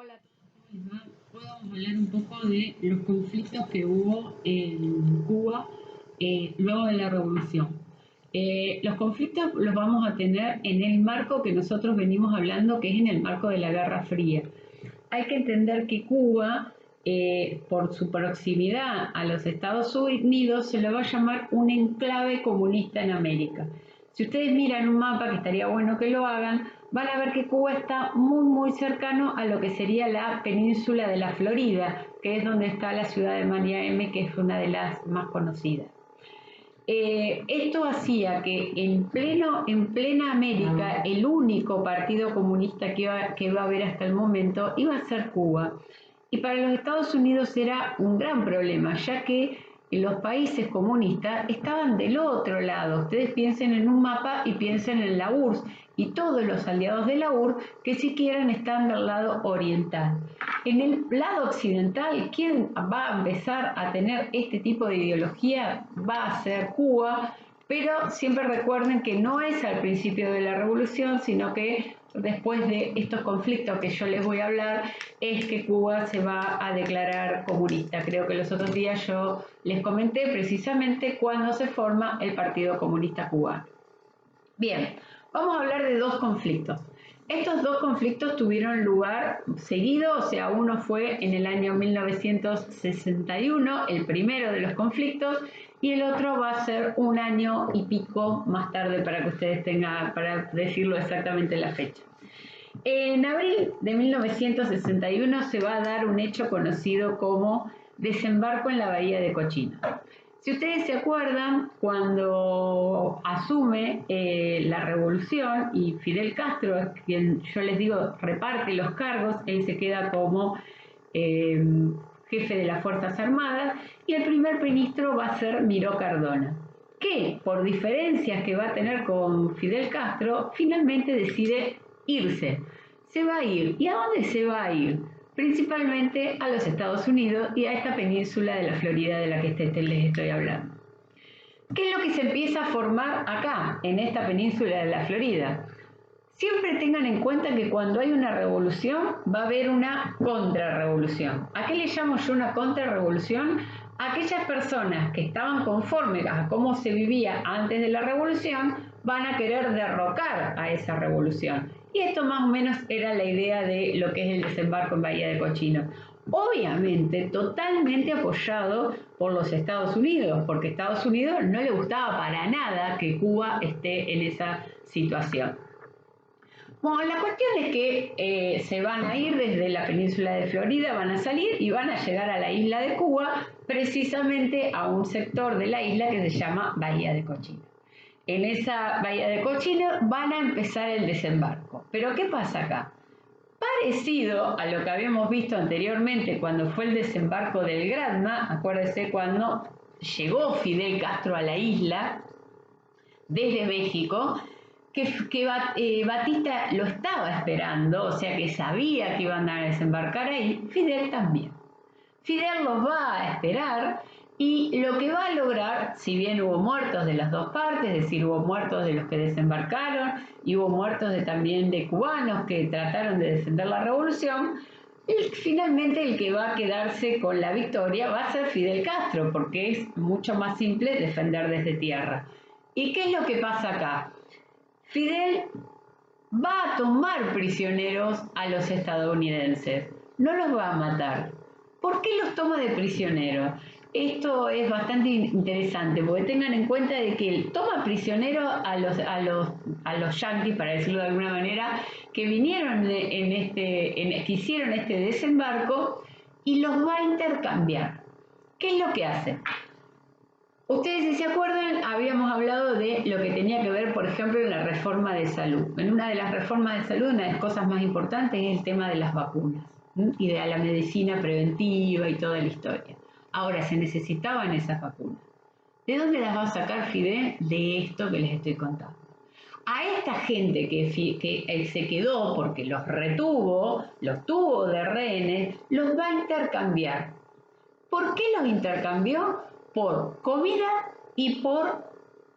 Hola, ¿cómo les va? Hoy vamos a hablar un poco de los conflictos que hubo en Cuba luego de la revolución. Los conflictos los vamos a tener en el marco que nosotros venimos hablando, que es en el marco de la Guerra Fría. Hay que entender que Cuba, por su proximidad a los Estados Unidos, se le va a llamar un enclave comunista en América. Si ustedes miran un mapa, que estaría bueno que lo hagan, van a ver que Cuba está muy cercano a lo que sería la península de la Florida, que es donde está la ciudad de Miami, que es una de las más conocidas. Esto hacía que en plena América el único partido comunista que iba a haber hasta el momento iba a ser Cuba. Y para los Estados Unidos era un gran problema, ya que los países comunistas estaban del otro lado. Ustedes piensen en un mapa y piensen en la URSS, y todos los aliados de la URSS que siquiera están del lado oriental. En el lado occidental, ¿quién va a empezar a tener este tipo de ideología? Va a ser Cuba, pero siempre recuerden que no es al principio de la revolución, sino que después de estos conflictos que yo les voy a hablar, es que Cuba se va a declarar comunista. Creo que los otros días yo les comenté precisamente cuándo se forma el Partido Comunista Cubano. Bien, vamos a hablar de dos conflictos. Estos dos conflictos tuvieron lugar seguido, o sea, uno fue en el año 1961, el primero de los conflictos, y el otro va a ser un año y pico más tarde para que ustedes tengan, para decirlo exactamente la fecha. En abril de 1961 se va a dar un hecho conocido como desembarco en la bahía de Cochino. Si ustedes se acuerdan, cuando asume la revolución y Fidel Castro es quien, yo les digo, reparte los cargos, él se queda como jefe de las Fuerzas Armadas y el primer ministro va a ser Miró Cardona, que por diferencias que va a tener con Fidel Castro, finalmente decide irse. Se va a ir. ¿Y a dónde se va a ir? Principalmente a los Estados Unidos y a esta península de la Florida de la que les estoy hablando. ¿Qué es lo que se empieza a formar acá, en esta península de la Florida? Siempre tengan en cuenta que cuando hay una revolución va a haber una contrarrevolución. ¿A qué le llamo yo una contrarrevolución? Aquellas personas que estaban conformes a cómo se vivía antes de la revolución van a querer derrocar a esa revolución. Y esto más o menos era la idea de lo que es el desembarco en Bahía de Cochino. Obviamente totalmente apoyado por los Estados Unidos, porque a Estados Unidos no le gustaba para nada que Cuba esté en esa situación. Bueno, la cuestión es que se van a ir desde la península de Florida, van a salir y van a llegar a la isla de Cuba, precisamente a un sector de la isla que se llama Bahía de Cochino. En esa Bahía de Cochino van a empezar el desembarco. ¿Pero qué pasa acá? Parecido a lo que habíamos visto anteriormente cuando fue el desembarco del Granma, acuérdense cuando llegó Fidel Castro a la isla desde México, que Batista lo estaba esperando, o sea que sabía que iban a desembarcar ahí, Fidel también. Fidel los va a esperar y lo que va a lograr, si bien hubo muertos de las dos partes, es decir, hubo muertos de los que desembarcaron y hubo muertos también de cubanos que trataron de defender la revolución, finalmente el que va a quedarse con la victoria va a ser Fidel Castro, porque es mucho más simple defender desde tierra. ¿Y qué es lo que pasa acá? Fidel va a tomar prisioneros a los estadounidenses, no los va a matar. ¿Por qué los toma de prisioneros? Esto es bastante interesante, porque tengan en cuenta de que él toma prisioneros a los yanquis, para decirlo de alguna manera, que vinieron que hicieron este desembarco y los va a intercambiar. ¿Qué es lo que hace? Ustedes, si se acuerdan, habíamos hablado de lo que tenía que ver, por ejemplo, en la reforma de salud. En una de las reformas de salud, una de las cosas más importantes es el tema de las vacunas y de la medicina preventiva y toda la historia. Ahora, se necesitaban esas vacunas. ¿De dónde las va a sacar Fidel? De esto que les estoy contando. A esta gente que se quedó porque los retuvo, los tuvo de rehenes, los va a intercambiar. ¿Por qué los intercambió? Por comida y por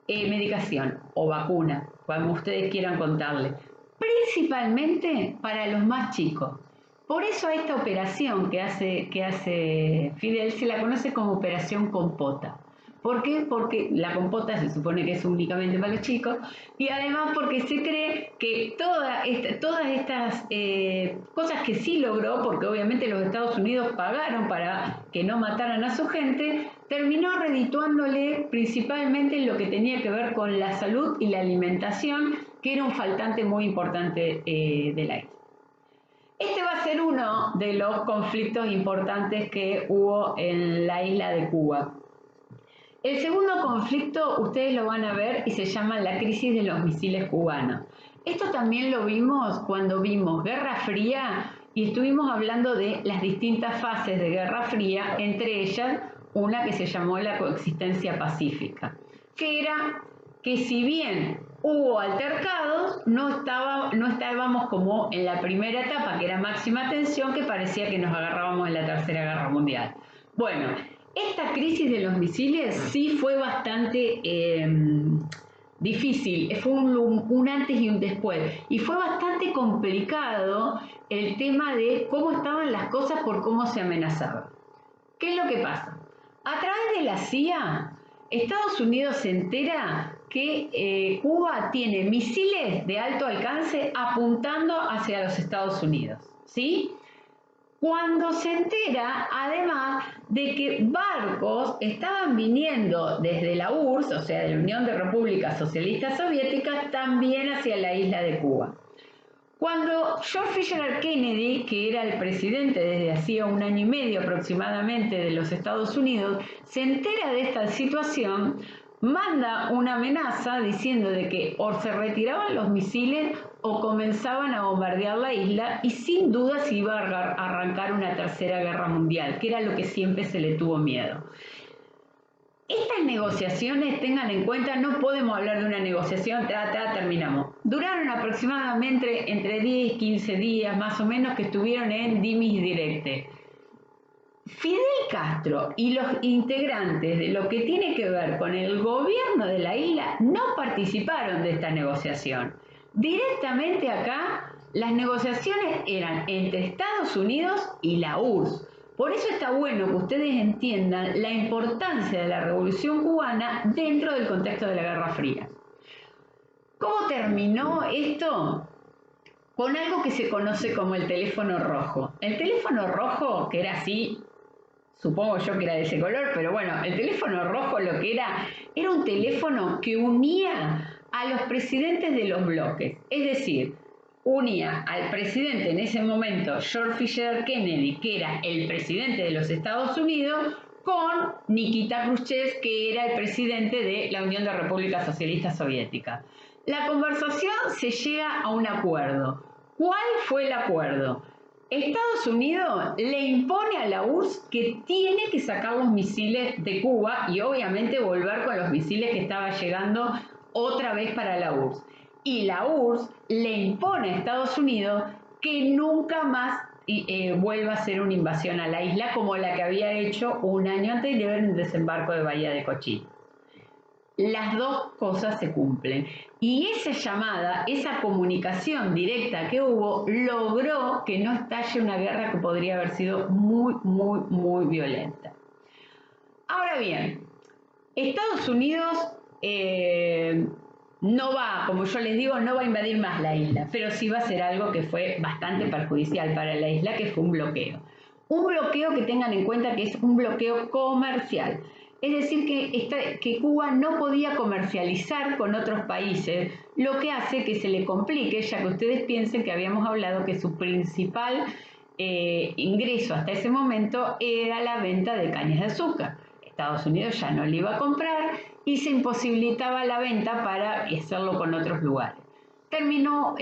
medicación o vacuna, como ustedes quieran contarle. Principalmente para los más chicos. Por eso a esta operación que hace Fidel se la conoce como Operación Compota. ¿Por qué? Porque la compota se supone que es únicamente para los chicos y además porque se cree que todas estas cosas que sí logró, porque obviamente los Estados Unidos pagaron para que no mataran a su gente, terminó redituándole principalmente en lo que tenía que ver con la salud y la alimentación, que era un faltante muy importante de la isla. Este va a ser uno de los conflictos importantes que hubo en la isla de Cuba. El segundo conflicto ustedes lo van a ver y se llama la crisis de los misiles cubanos. Esto también lo vimos cuando vimos Guerra Fría y estuvimos hablando de las distintas fases de Guerra Fría, entre ellas una que se llamó la coexistencia pacífica, que era que si bien hubo altercados, no estábamos como en la primera etapa, que era máxima tensión, que parecía que nos agarrábamos en la Tercera Guerra Mundial. Bueno, esta crisis de los misiles sí fue bastante difícil, fue un antes y un después, y fue bastante complicado el tema de cómo estaban las cosas por cómo se amenazaba. ¿Qué es lo que pasa? A través de la CIA, Estados Unidos se entera que Cuba tiene misiles de alto alcance apuntando hacia los Estados Unidos, ¿sí? Cuando se entera, además, de que barcos estaban viniendo desde la URSS, o sea, de la Unión de Repúblicas Socialistas Soviéticas, también hacia la isla de Cuba. Cuando George Fisher Kennedy, que era el presidente desde hacía un año y medio aproximadamente de los Estados Unidos, se entera de esta situación, manda una amenaza diciendo de que o se retiraban los misiles o comenzaban a bombardear la isla y sin duda se iba a arrancar una tercera guerra mundial, que era lo que siempre se le tuvo miedo. Estas negociaciones, tengan en cuenta, no podemos hablar de una negociación, terminamos. Duraron aproximadamente entre 10 y 15 días más o menos que estuvieron en dimis y directe. Fidel Castro y los integrantes de lo que tiene que ver con el gobierno de la isla no participaron de esta negociación. Directamente acá, las negociaciones eran entre Estados Unidos y la URSS. Por eso está bueno que ustedes entiendan la importancia de la Revolución Cubana dentro del contexto de la Guerra Fría. ¿Cómo terminó esto? Con algo que se conoce como el teléfono rojo. El teléfono rojo, que era así, supongo yo que era de ese color, pero bueno, el teléfono rojo lo que era un teléfono que unía a los presidentes de los bloques. Es decir, unía al presidente en ese momento, George Fisher Kennedy, que era el presidente de los Estados Unidos, con Nikita Khrushchev, que era el presidente de la Unión de Repúblicas Socialistas Soviéticas. La conversación se llega a un acuerdo. ¿Cuál fue el acuerdo? Estados Unidos le impone a la URSS que tiene que sacar los misiles de Cuba y obviamente volver con los misiles que estaban llegando otra vez para la URSS. Y la URSS le impone a Estados Unidos que nunca más vuelva a hacer una invasión a la isla como la que había hecho un año anterior en el desembarco de Bahía de Cochín. Las dos cosas se cumplen. Y esa llamada, esa comunicación directa que hubo, logró que no estalle una guerra que podría haber sido muy, muy, muy violenta. Ahora bien, Estados Unidos no va, como yo les digo, no va a invadir más la isla, pero sí va a hacer algo que fue bastante perjudicial para la isla, que fue un bloqueo. Un bloqueo que tengan en cuenta que es un bloqueo comercial. Es decir, que Cuba no podía comercializar con otros países, lo que hace que se le complique, ya que ustedes piensen que habíamos hablado que su principal ingreso hasta ese momento era la venta de cañas de azúcar. Estados Unidos ya no le iba a comprar y se imposibilitaba la venta para hacerlo con otros lugares. Terminó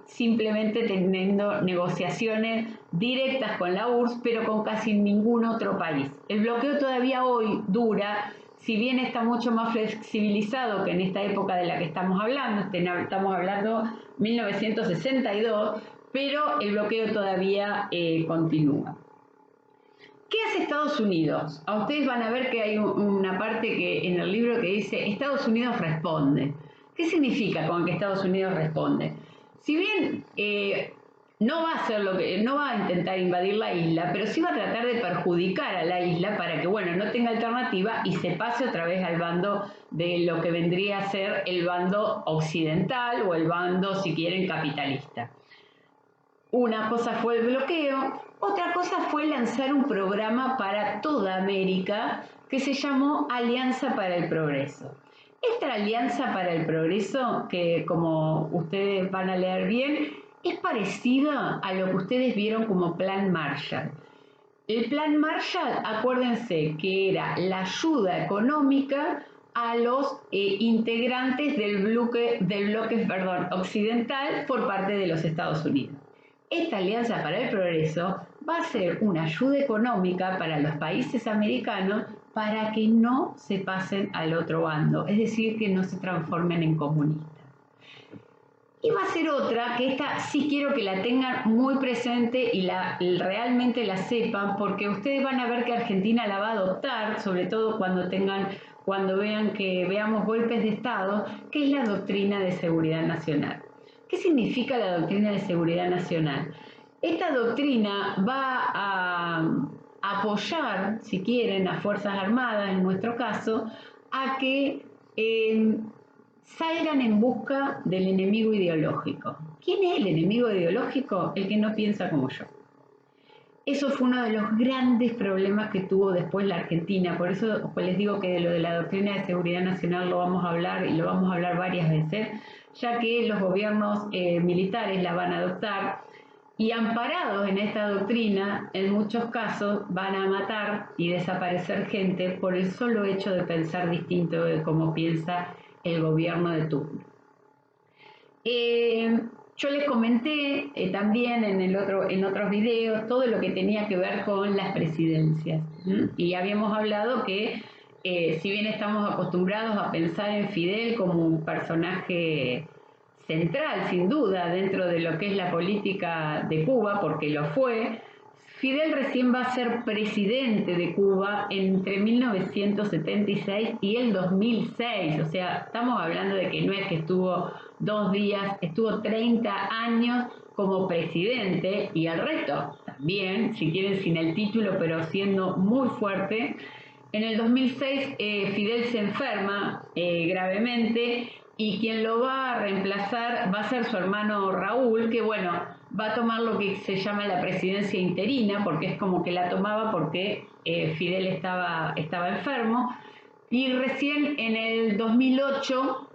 simplemente teniendo negociaciones directas con la URSS, pero con casi ningún otro país. El bloqueo todavía hoy dura, si bien está mucho más flexibilizado que en esta época de la que estamos hablando 1962, pero el bloqueo todavía continúa. ¿Qué hace Estados Unidos? A ustedes van a ver que hay una parte que en el libro que dice Estados Unidos responde. ¿Qué significa con que Estados Unidos responde? Si bien no va a hacer no va a intentar invadir la isla, pero sí va a tratar de perjudicar a la isla para que, bueno, no tenga alternativa y se pase otra vez al bando de lo que vendría a ser el bando occidental o el bando, si quieren, capitalista. Una cosa fue el bloqueo, otra cosa fue lanzar un programa para toda América que se llamó Alianza para el Progreso. Esta Alianza para el Progreso, que como ustedes van a leer bien, es parecida a lo que ustedes vieron como Plan Marshall. El Plan Marshall, acuérdense que era la ayuda económica a los integrantes del bloque occidental por parte de los Estados Unidos. Esta Alianza para el Progreso va a ser una ayuda económica para los países americanos para que no se pasen al otro bando, es decir, que no se transformen en comunistas. Y va a ser otra, que esta sí quiero que la tengan muy presente y realmente la sepan, porque ustedes van a ver que Argentina la va a adoptar, sobre todo cuando vean que veamos golpes de Estado, que es la doctrina de seguridad nacional. ¿Qué significa la doctrina de seguridad nacional? Esta doctrina va a apoyar, si quieren, a Fuerzas Armadas, en nuestro caso, a que salgan en busca del enemigo ideológico. ¿Quién es el enemigo ideológico? El que no piensa como yo. Eso fue uno de los grandes problemas que tuvo después la Argentina. Por eso pues les digo que de lo de la doctrina de seguridad nacional lo vamos a hablar y lo vamos a hablar varias veces, ya que los gobiernos militares la van a adoptar y amparados en esta doctrina, en muchos casos van a matar y desaparecer gente por el solo hecho de pensar distinto de cómo piensa el gobierno de turno. Yo les comenté también en otros videos todo lo que tenía que ver con las presidencias. Y habíamos hablado que si bien estamos acostumbrados a pensar en Fidel como un personaje central, sin duda, dentro de lo que es la política de Cuba, porque lo fue, Fidel recién va a ser presidente de Cuba entre 1976 y el 2006, o sea, estamos hablando de que no es que estuvo 2 días, estuvo 30 años como presidente y el resto también, si quieren sin el título, pero siendo muy fuerte. En el 2006 Fidel se enferma gravemente y quien lo va a reemplazar va a ser su hermano Raúl, que bueno, va a tomar lo que se llama la presidencia interina, porque es como que la tomaba porque Fidel estaba enfermo, y recién en el 2008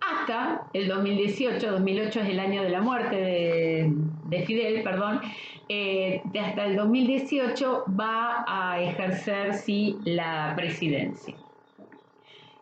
hasta el 2018, 2008 es el año de la muerte de Fidel, perdón, hasta el 2018 va a ejercer sí la presidencia.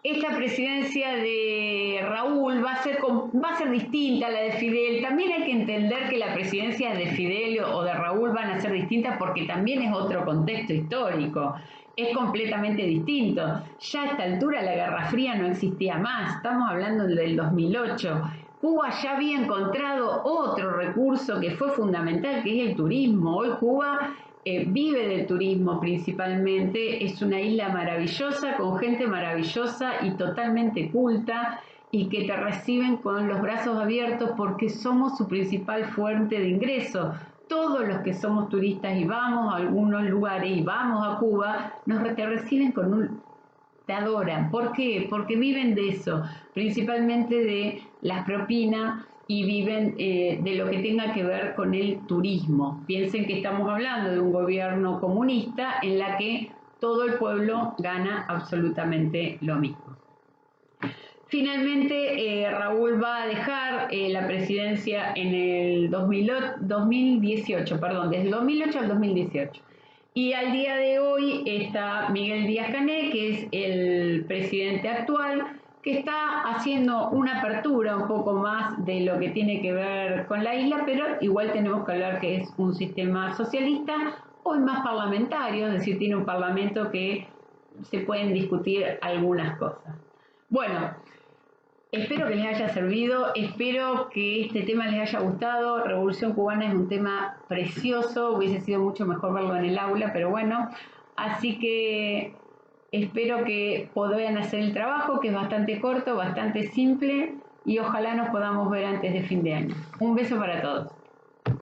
Esta presidencia de Raúl va a ser distinta a la de Fidel. También hay que entender que las presidencias de Fidel o de Raúl van a ser distintas porque también es otro contexto histórico. Es completamente distinto. Ya a esta altura la Guerra Fría no existía más. Estamos hablando del 2008. Cuba ya había encontrado otro recurso que fue fundamental, que es el turismo. Hoy Cuba vive del turismo principalmente, es una isla maravillosa, con gente maravillosa y totalmente culta y que te reciben con los brazos abiertos porque somos su principal fuente de ingreso. Todos los que somos turistas y vamos a algunos lugares y vamos a Cuba, te reciben te adoran. ¿Por qué? Porque viven de eso, principalmente de las propinas y viven de lo que tenga que ver con el turismo. Piensen que estamos hablando de un gobierno comunista en la que todo el pueblo gana absolutamente lo mismo. Finalmente, Raúl va a dejar la presidencia en el 2018, desde el 2008 al 2018. Y al día de hoy está Miguel Díaz-Canel, que es el presidente actual, que está haciendo una apertura un poco más de lo que tiene que ver con la isla, pero igual tenemos que hablar que es un sistema socialista, hoy más parlamentario, es decir, tiene un parlamento que se pueden discutir algunas cosas. Bueno, espero que les haya servido, espero que este tema les haya gustado. Revolución Cubana es un tema precioso, hubiese sido mucho mejor verlo en el aula, pero bueno, así que espero que puedan hacer el trabajo, que es bastante corto, bastante simple, y ojalá nos podamos ver antes de fin de año. Un beso para todos.